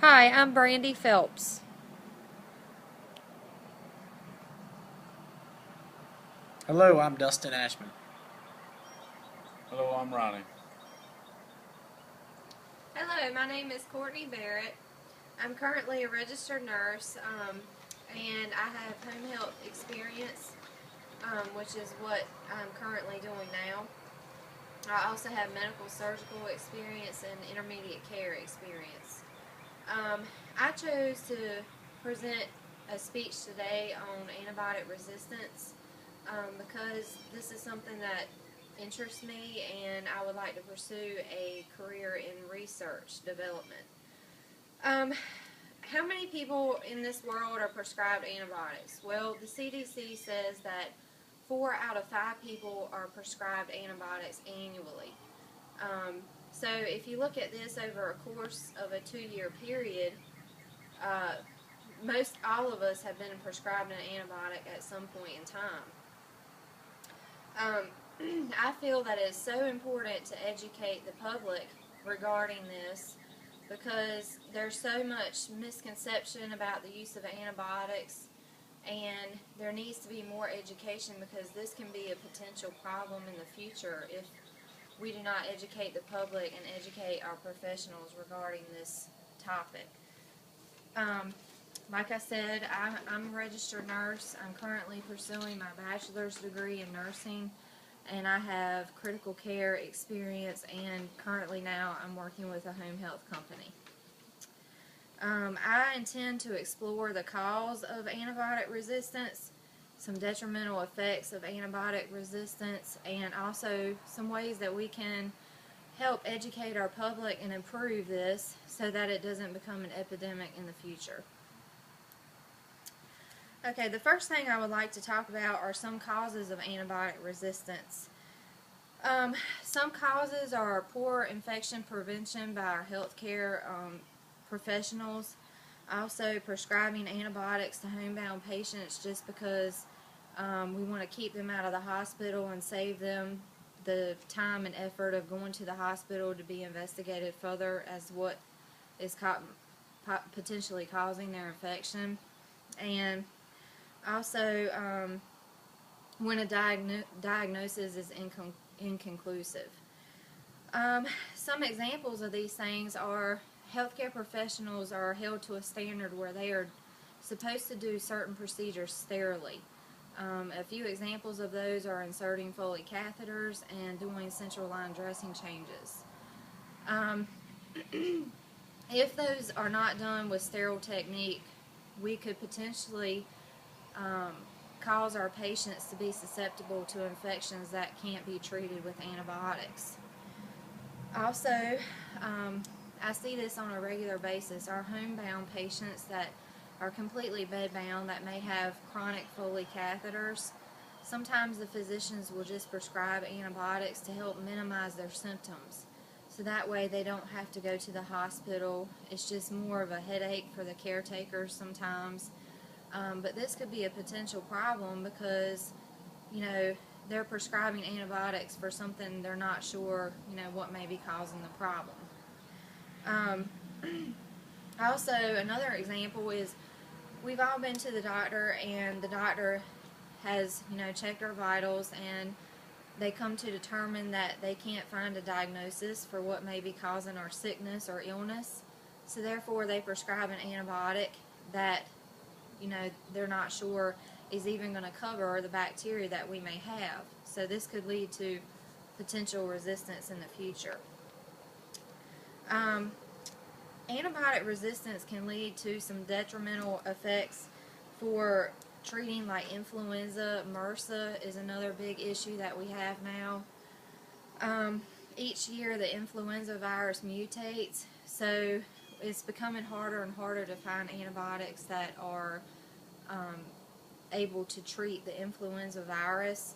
Hi, I'm Brandy Phelps. Hello, I'm Dustin Ashman. Hello, I'm Ronnie. Hello, my name is Courtney Barrett. I'm currently a registered nurse, and I have home health experience, which is what I'm currently doing now. I also have medical surgical experience and intermediate care experience. Um, I chose to present a speech today on antibiotic resistance because this is something that interests me and I would like to pursue a career in research development. Um, how many people in this world are prescribed antibiotics? Well, the CDC says that 4 out of 5 people are prescribed antibiotics annually. Um, so if you look at this over a course of a 2-year period, uh, most all of us have been prescribed an antibiotic at some point in time. I feel that it's so important to educate the public regarding this because there's so much misconception about the use of antibiotics, and there needs to be more education because this can be a potential problem in the future if we do not educate the public and educate our professionals regarding this topic. Um, like I said, I'm a registered nurse. I'm currently pursuing my bachelor's degree in nursing, and I have critical care experience, and currently now I'm working with a home health company. I intend to explore the cause of antibiotic resistance, some detrimental effects of antibiotic resistance, and also some ways that we can help educate our public and improve this so that it doesn't become an epidemic in the future. Okay, the first thing I would like to talk about are some causes of antibiotic resistance. Some causes are poor infection prevention by our healthcare professionals. Also, prescribing antibiotics to homebound patients just because we want to keep them out of the hospital and save them the time and effort of going to the hospital to be investigated further as what is potentially causing their infection. And also, when a diagnosis is inconclusive. Some examples of these things are healthcare professionals are held to a standard where they are supposed to do certain procedures sterilely. A few examples of those are inserting Foley catheters and doing central line dressing changes. If those are not done with sterile technique, we could potentially cause our patients to be susceptible to infections that can't be treated with antibiotics. Also, I see this on a regular basis. Our homebound patients that are completely bedbound that may have chronic Foley catheters, sometimes the physicians will just prescribe antibiotics to help minimize their symptoms. So that way they don't have to go to the hospital. It's just more of a headache for the caretakers sometimes. But this could be a potential problem because, they're prescribing antibiotics for something they're not sure, what may be causing the problem. Also, another example is we've all been to the doctor and the doctor has, checked our vitals and they come to determine that they can't find a diagnosis for what may be causing our sickness or illness. So therefore they prescribe an antibiotic that, they're not sure is even going to cover the bacteria that we may have. So this could lead to potential resistance in the future. Antibiotic resistance can lead to some detrimental effects for treating like influenza. MRSA is another big issue that we have now. Each year the influenza virus mutates, so it's becoming harder and harder to find antibiotics that are able to treat the influenza virus.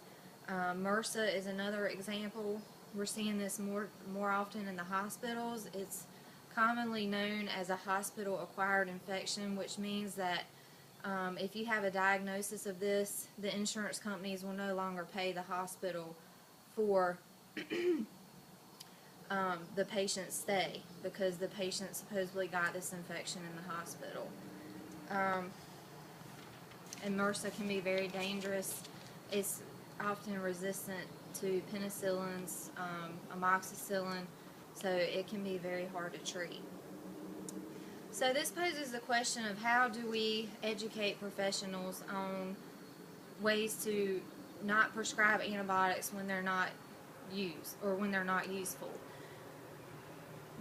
MRSA is another example. We're seeing this more often in the hospitals. It's commonly known as a hospital-acquired infection, which means that if you have a diagnosis of this, the insurance companies will no longer pay the hospital for the patient's stay, because the patient supposedly got this infection in the hospital. And MRSA can be very dangerous. It's often resistant to penicillins, amoxicillin, so it can be very hard to treat. So this poses the question of how do we educate professionals on ways to not prescribe antibiotics when they're not used or when they're not useful.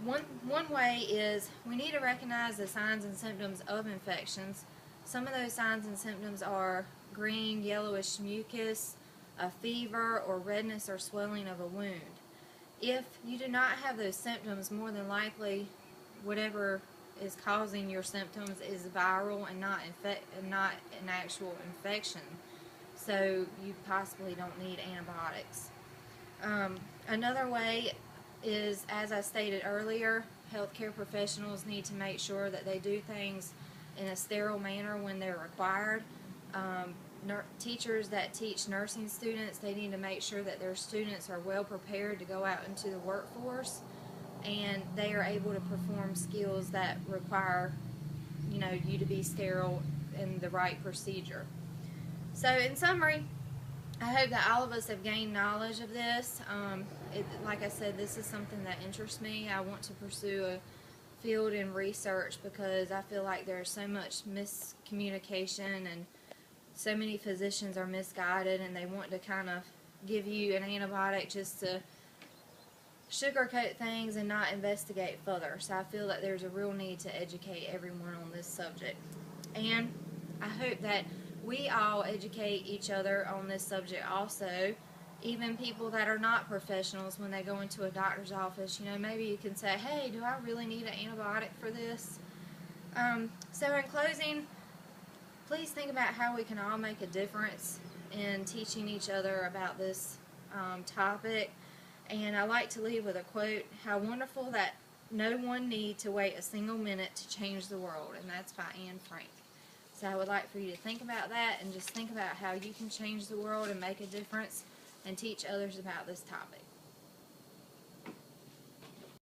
One way is we need to recognize the signs and symptoms of infections. Some of those signs and symptoms are green, yellowish mucus, a fever, or redness or swelling of a wound. If you do not have those symptoms, more than likely whatever is causing your symptoms is viral and not an actual infection. So you possibly don't need antibiotics. Another way is, as I stated earlier, healthcare professionals need to make sure that they do things in a sterile manner when they're required. Teachers that teach nursing students, they need to make sure that their students are well prepared to go out into the workforce, and they are able to perform skills that require, you to be sterile in the right procedure. So in summary, I hope that all of us have gained knowledge of this. Like I said, this is something that interests me. I want to pursue a field in research because I feel like there's so much miscommunication and so many physicians are misguided, and they want to kind of give you an antibiotic just to sugarcoat things and not investigate further. So I feel that there's a real need to educate everyone on this subject. And I hope that we all educate each other on this subject also. Even people that are not professionals, when they go into a doctor's office, maybe you can say, hey, do I really need an antibiotic for this? So in closing, please think about how we can all make a difference in teaching each other about this topic. And I like to leave with a quote, how wonderful that no one need to wait a single minute to change the world, and that's by Anne Frank. So I would like for you to think about that and just think about how you can change the world and make a difference and teach others about this topic.